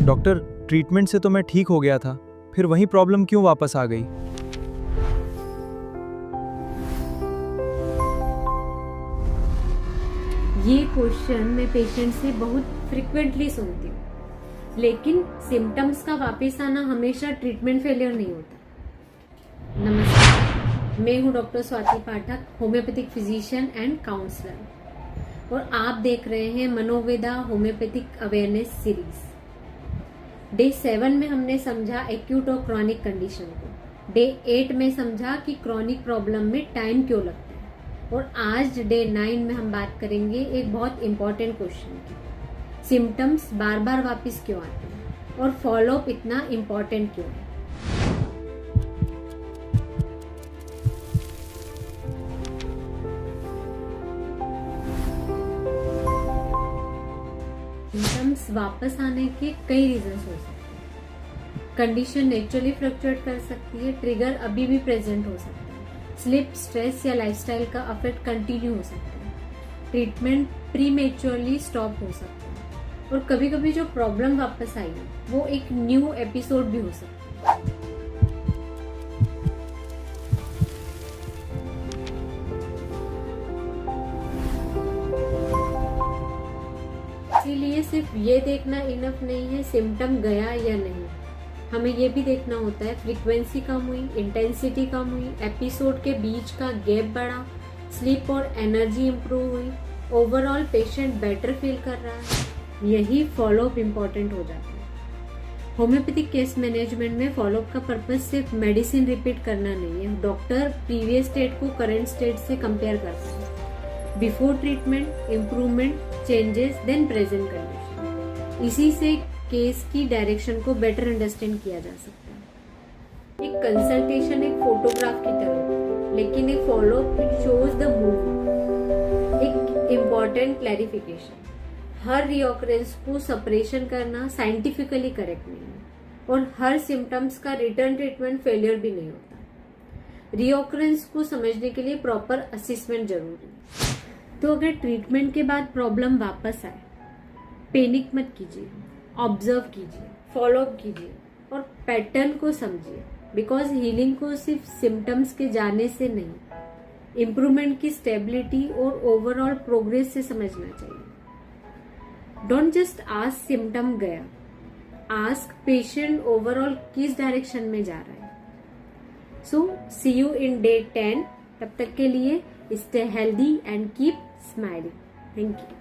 Doctor, treatment से तो मैं ठीक हो गया था, फिर वही प्रॉब्लम क्यों वापस आ गई? ये क्वेश्चन मैं पेशेंट से बहुत फ्रिक्वेंटली सुनती हूँ, लेकिन सिम्टम्स का वापस आना हमेशा ट्रीटमेंट फेलियर नहीं होता। नमस्कार, मैं हूँ doctor Swati Pathak, homeopathic physician and counsellor, और आप देख रहे हैं Manoveda homeopathic awareness series. Day 7 में हमने समझा एक्यूट और क्रॉनिक कंडीशन को। डे 8 में समझा कि क्रॉनिक प्रॉब्लम में टाइम क्यों लगता है, और आज डे 9 में हम बात करेंगे एक बहुत इंपॉर्टेंट क्वेश्चन की, सिम्टम्स बार बार वापस क्यों आते हैं और फॉलोअप इतना इंपॉर्टेंट क्यों है। सिम्टम्स वापस आने के कई रीजंस हो सकते हैं। कंडीशन नेचुरली फ्लक्चुएट कर सकती है, ट्रिगर अभी भी प्रेजेंट हो सकता है, स्लिप, स्ट्रेस या लाइफस्टाइल का अफेक्ट कंटिन्यू हो सकता है, ट्रीटमेंट प्रीमेच्योरली स्टॉप हो सकता है, और कभी कभी जो प्रॉब्लम वापस आई है वो एक न्यू एपिसोड भी हो सकता है। इसीलिए सिर्फ ये देखना इनफ नहीं है सिम्टम गया या नहीं, हमें ये भी देखना होता है फ्रीक्वेंसी कम हुई, इंटेंसिटी कम हुई, एपिसोड के बीच का गैप बढ़ा, स्लीप और एनर्जी इंप्रूव हुई, ओवरऑल पेशेंट बेटर फील कर रहा है। यही फॉलोअप इम्पोर्टेंट हो जाता है। होम्योपैथिक केस मैनेजमेंट में फॉलोअप का पर्पज सिर्फ मेडिसिन रिपीट करना नहीं है। डॉक्टर प्रीवियस स्टेट को करंट स्टेट से कंपेयर करता है, before treatment, improvement, changes, then present condition. इसी से केस की डायरेक्शन को बेटर अंडरस्टैंड किया जा सकता है। एक कंसल्टेशन एक फोटोग्राफ की तरह, लेकिन एक follow up it shows the move. एक इम्पॉर्टेंट क्लैरिफिकेशन, हर रीऑकरेंस को सेपरेशन करना साइंटिफिकली करेक्ट नहीं है, और हर सिम्टम्स का रिटर्न ट्रीटमेंट फेलियर भी नहीं होता। रीऑकरेंस को समझने के लिए प्रॉपर असेसमेंट जरूरी है। तो अगर ट्रीटमेंट के बाद प्रॉब्लम वापस आए, पैनिक मत कीजिए, ऑब्जर्व कीजिए, फॉलोअप कीजिए और पैटर्न को समझिए, बिकॉज हीलिंग को सिर्फ सिम्टम्स के जाने से नहीं, इम्प्रूवमेंट की स्टेबिलिटी और ओवरऑल प्रोग्रेस से समझना चाहिए। डोंट जस्ट आस्क सिम्टम गया, आस्क पेशेंट ओवरऑल किस डायरेक्शन में जा रहा है। सो सी यू इन डे 10। तब तक के लिए stay healthy and keep smiling. Thank you.